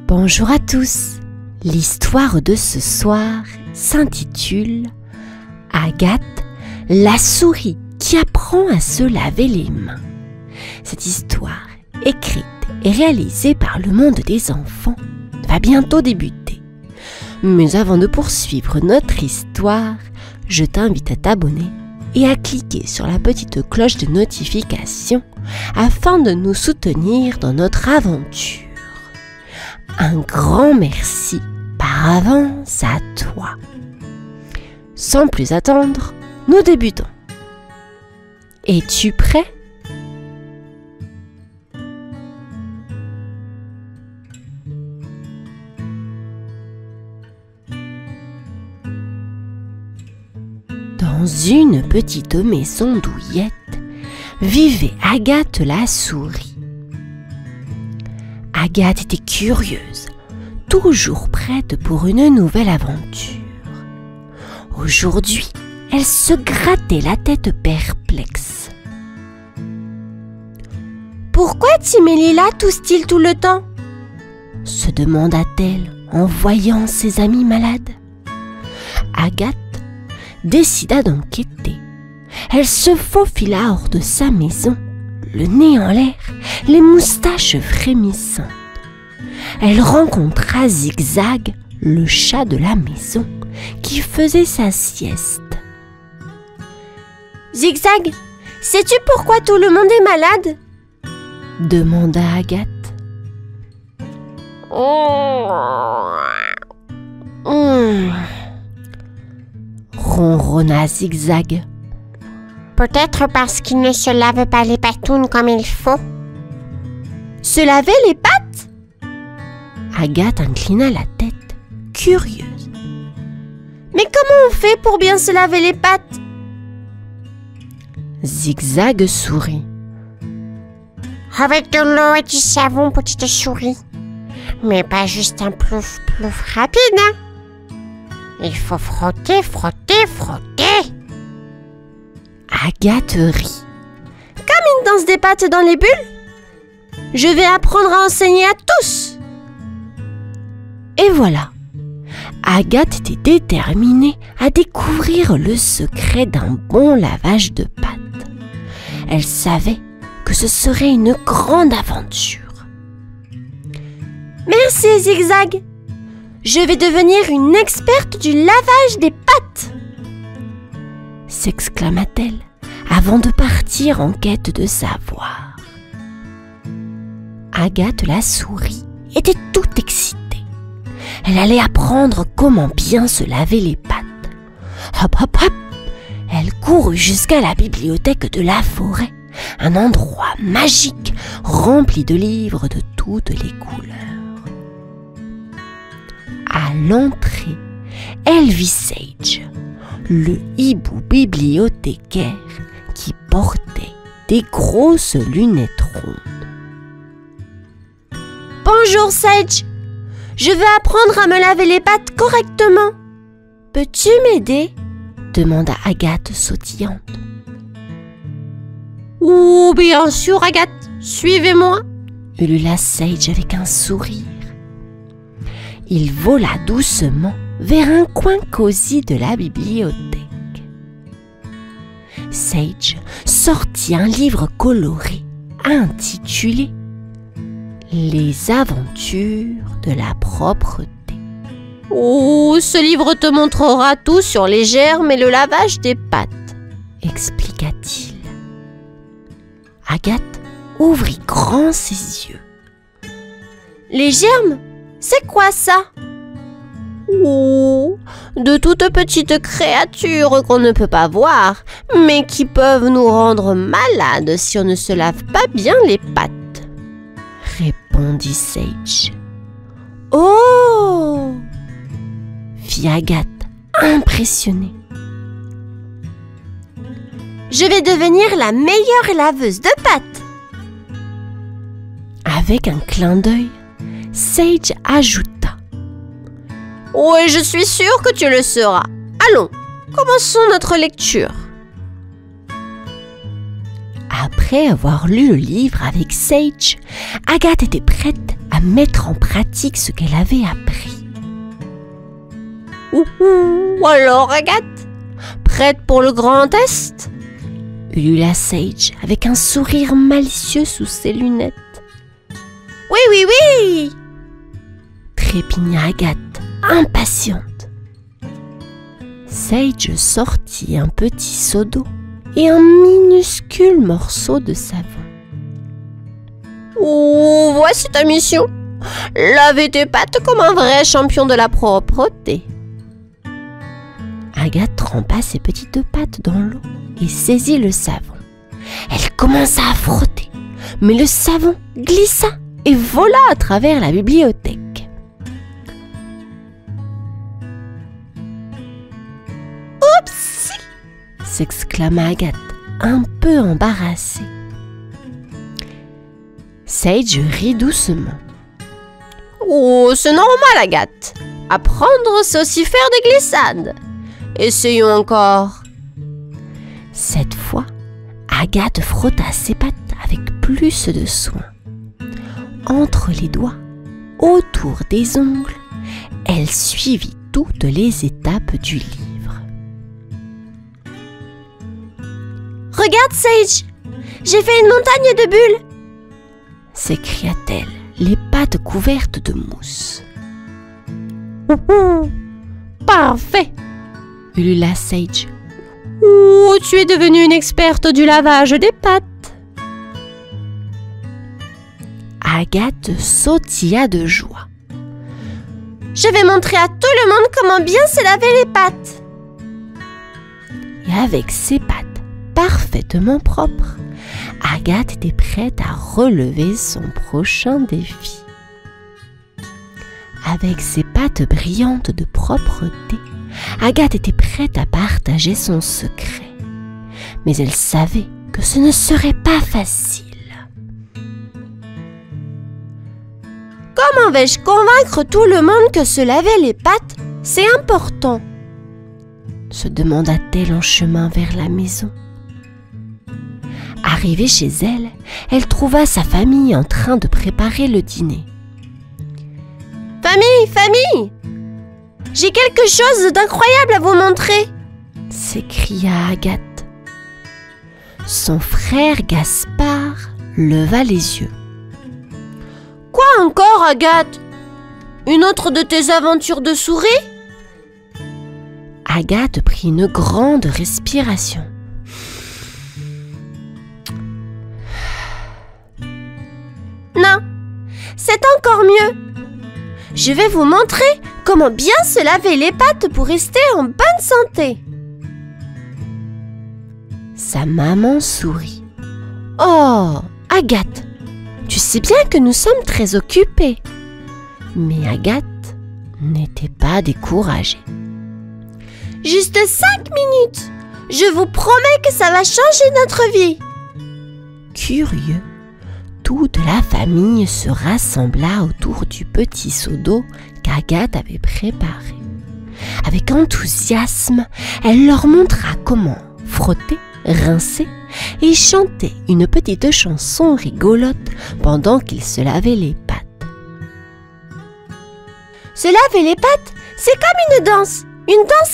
Bonjour à tous. L'histoire de ce soir s'intitule Agathe, la souris qui apprend à se laver les mains. Cette histoire, écrite et réalisée par le monde des enfants, va bientôt débuter. Mais avant de poursuivre notre histoire, je t'invite à t'abonner et à cliquer sur la petite cloche de notification afin de nous soutenir dans notre aventure. Un grand merci par avance à toi. Sans plus attendre, nous débutons. Es-tu prêt ? Dans une petite maison douillette vivait Agathe la souris. Agathe était curieuse, toujours prête pour une nouvelle aventure. Aujourd'hui, elle se grattait la tête perplexe. « Pourquoi Tim et Lila toussent-ils tout le temps ?» se demanda-t-elle en voyant ses amis malades. Agathe décida d'enquêter. Elle se faufila hors de sa maison, le nez en l'air, les moustaches frémissantes. Elle rencontra Zigzag, le chat de la maison, qui faisait sa sieste. « Zigzag, sais-tu pourquoi tout le monde est malade ?» demanda Agathe. Ronronna Zigzag. Peut-être parce qu'ils ne se lavent pas les patounes comme il faut. Se laver les pattes ? Agathe inclina la tête, curieuse. Mais comment on fait pour bien se laver les pattes ? Zigzag sourit. Avec de l'eau et du savon, petite souris. Mais pas juste un plouf plouf rapide, hein. Il faut frotter, frotter, frotter. Agathe rit. Comme une danse des pattes dans les bulles ? Je vais apprendre à enseigner à tous. Et voilà. Agathe était déterminée à découvrir le secret d'un bon lavage de pattes. Elle savait que ce serait une grande aventure. Merci Zigzag. Je vais devenir une experte du lavage des pattes, s'exclama-t-elle avant de partir en quête de savoir. Agathe la souris était toute excitée. Elle allait apprendre comment bien se laver les pattes. Hop, hop, hop! Elle courut jusqu'à la bibliothèque de la forêt, un endroit magique rempli de livres de toutes les couleurs. À l'entrée, elle vit Sage, le hibou bibliothécaire qui portait des grosses lunettes rondes. « Bonjour Sage, je veux apprendre à me laver les pattes correctement. Peux-tu m'aider ?» demanda Agathe sautillante. « Oh, bien sûr Agathe, suivez-moi » ulula Sage avec un sourire. Il vola doucement vers un coin cosy de la bibliothèque. Sage sortit un livre coloré intitulé « Les aventures de la propreté ». « Oh, ce livre te montrera tout sur les germes et le lavage des pattes », expliqua-t-il. Agathe ouvrit grand ses yeux. « Les germes ? C'est quoi ça ? » Oh, de toutes petites créatures qu'on ne peut pas voir, mais qui peuvent nous rendre malades si on ne se lave pas bien les pattes, répondit Sage. Oh, fit Agathe, impressionnée. Je vais devenir la meilleure laveuse de pattes. Avec un clin d'œil, Sage ajouta. Oui, je suis sûre que tu le seras. Allons, commençons notre lecture. Après Après avoir lu le livre avec Sage, Agathe était prête à mettre en pratique ce qu'elle avait appris. « Alors Agathe, prête pour le grand test ?» ulula Sage avec un sourire malicieux sous ses lunettes. « Oui, oui, oui !» trépigna Agathe, impatiente. Sage sortit un petit seau d'eau et un minuscule morceau de savon. « Oh, voici ta mission. Laver tes pattes comme un vrai champion de la propreté. » Agathe trempa ses petites pattes dans l'eau et saisit le savon. Elle commença à frotter, mais le savon glissa et vola à travers la bibliothèque. Oupsie! S'exclama Agathe, un peu embarrassée. Sage rit doucement. Oh, c'est normal, Agathe. Apprendre, c'est aussi faire des glissades. Essayons encore. Cette fois, Agathe frotta ses pattes avec plus de soin. Entre les doigts, autour des ongles, elle suivit toutes les étapes du livre. Regarde, Sage, j'ai fait une montagne de bulles, s'écria-t-elle, les pattes couvertes de mousse. Parfait, ulula Sage. Oh, tu es devenue une experte du lavage des pattes. Agathe sautilla de joie. Je vais montrer à tout le monde comment bien se laver les pattes. Et avec ses pattes parfaitement propres, Agathe était prête à relever son prochain défi. Avec ses pattes brillantes de propreté, Agathe était prête à partager son secret. Mais elle savait que ce ne serait pas facile. Comment vais-je convaincre tout le monde que se laver les pattes, c'est important? Se demanda-t-elle en chemin vers la maison. Arrivée chez elle, elle trouva sa famille en train de préparer le dîner. « Famille! J'ai quelque chose d'incroyable à vous montrer !» s'écria Agathe. Son frère Gaspard leva les yeux. « Quoi encore, Agathe? Une autre de tes aventures de souris ?» Agathe prit une grande respiration. Non, c'est encore mieux. Je vais vous montrer comment bien se laver les pattes pour rester en bonne santé. Sa maman sourit. Oh, Agathe, tu sais bien que nous sommes très occupés. Mais Agathe n'était pas découragée. Juste 5 minutes. Je vous promets que ça va changer notre vie. Curieux, toute la famille se rassembla autour du petit seau d'eau qu'Agathe avait préparé. Avec enthousiasme, elle leur montra comment frotter, rincer et chanter une petite chanson rigolote pendant qu'ils se lavaient les pattes. Se laver les pattes, c'est comme une danse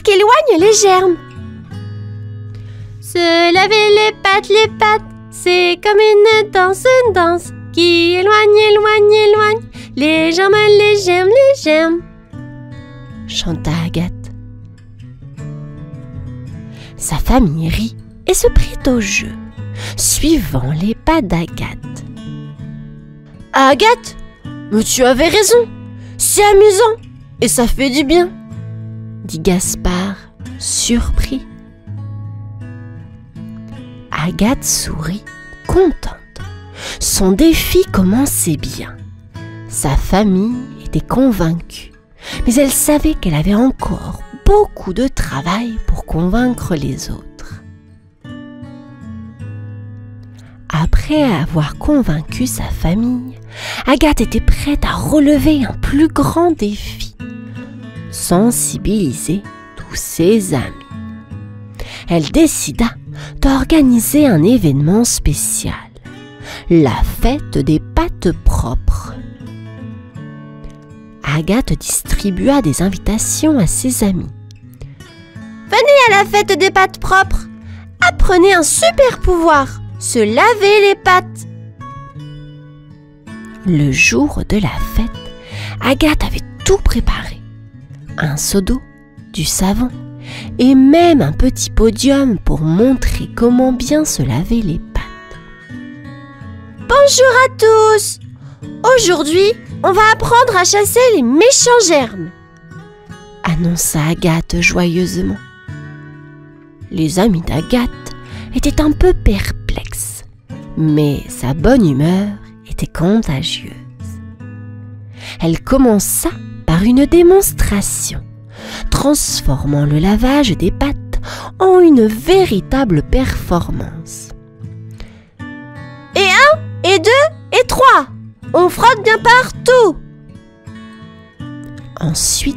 qui éloigne les germes. Se laver les pattes, c'est comme une danse qui éloigne les germes, chanta Agathe. Sa famille rit et se prit au jeu, suivant les pas d'Agathe. Agathe, mais tu avais raison, c'est amusant et ça fait du bien, dit Gaspard, surpris. Agathe sourit, contente. Son défi commençait bien. Sa famille était convaincue, mais elle savait qu'elle avait encore beaucoup de travail pour convaincre les autres. Après avoir convaincu sa famille, Agathe était prête à relever un plus grand défi, sensibiliser tous ses amis. Elle décida d'organiser un événement spécial. la fête des pâtes propres. Agathe distribua des invitations à ses amis. Venez à la fête des pâtes propres. Apprenez un super pouvoir, se laver les pattes. Le jour de la fête, Agathe avait tout préparé. Un seau d'eau, du savon et même un petit podium pour montrer comment bien se laver les pattes. Bonjour à tous. Aujourd'hui, on va apprendre à chasser les méchants germes, annonça Agathe joyeusement. Les amis d'Agathe étaient un peu perplexes, mais sa bonne humeur était contagieuse. Elle commença par une démonstration, transformant le lavage des pattes en une véritable performance. Et 1, et 2, et 3, on frotte bien partout. Ensuite,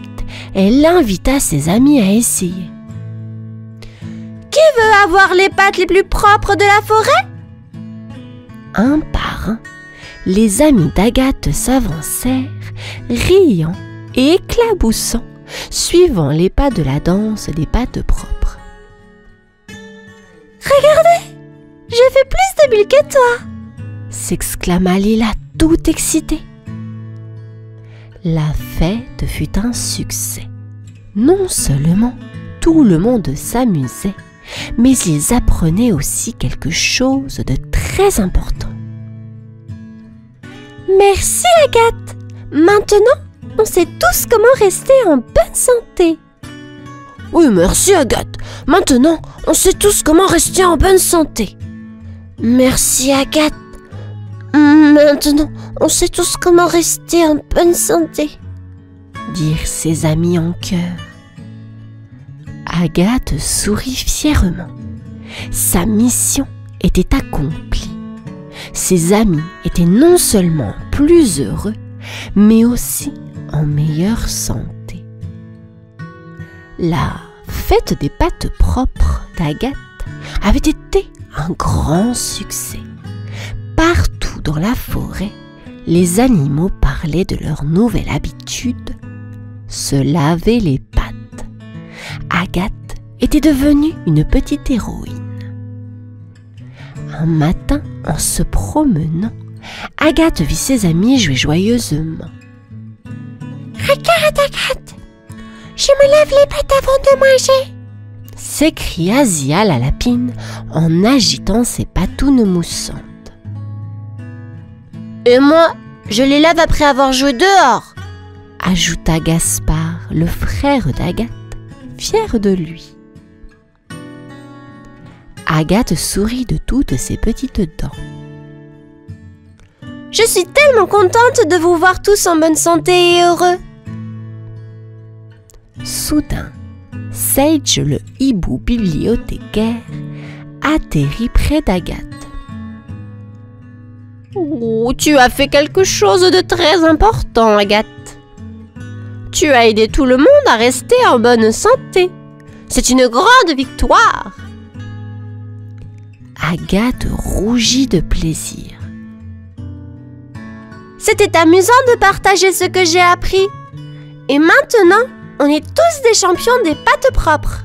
elle invita ses amis à essayer. Qui veut avoir les pattes les plus propres de la forêt? Un par un, les amis d'Agathe s'avancèrent, riant et éclaboussant, suivant les pas de la danse des pattes propres. Regardez, j'ai fait plus de bulles que toi, s'exclama Lila tout excitée. La fête fut un succès. Non seulement tout le monde s'amusait, mais ils apprenaient aussi quelque chose de très important. Merci Agathe. Maintenant, on sait tous comment rester en bonne santé. Oui, merci Agathe. Maintenant, on sait tous comment rester en bonne santé. Merci Agathe. Maintenant, on sait tous comment rester en bonne santé, dirent ses amis en chœur. Agathe sourit fièrement. Sa mission était accomplie. Ses amis étaient non seulement plus heureux, mais aussi en meilleure santé. La fête des pâtes propres d'Agathe avait été un grand succès. Partout dans la forêt, les animaux parlaient de leur nouvelle habitude, se laver les pattes. Agathe était devenue une petite héroïne. Un matin, en se promenant, Agathe vit ses amis jouer joyeusement. « Regarde, Agathe, je me lave les pattes avant de manger !» s'écria Zia la lapine en agitant ses patounes moussantes. « Et moi, je les lave après avoir joué dehors !» ajouta Gaspard, le frère d'Agathe, fier de lui. Agathe sourit de toutes ses petites dents. « Je suis tellement contente de vous voir tous en bonne santé et heureux !» Soudain, Sage le hibou bibliothécaire atterrit près d'Agathe. « Oh, tu as fait quelque chose de très important, Agathe. Tu as aidé tout le monde à rester en bonne santé. C'est une grande victoire !» Agathe rougit de plaisir. « C'était amusant de partager ce que j'ai appris. Et maintenant, on est tous des champions des pâtes propres. »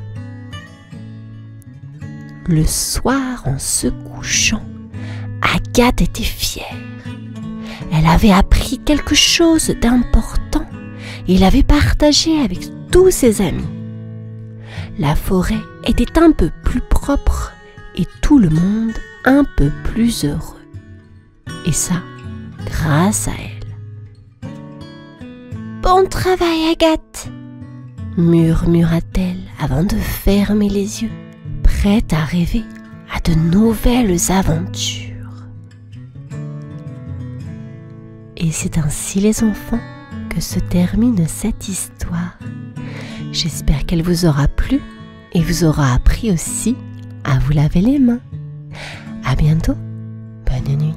Le soir, en se couchant, Agathe était fière. Elle avait appris quelque chose d'important et l'avait partagé avec tous ses amis. La forêt était un peu plus propre et tout le monde un peu plus heureux. Et ça, grâce à elle. « Bon travail, Agathe !» murmura-t-elle avant de fermer les yeux, prête à rêver à de nouvelles aventures. Et c'est ainsi, les enfants, que se termine cette histoire. J'espère qu'elle vous aura plu et vous aura appris aussi à vous laver les mains. À bientôt, bonne nuit.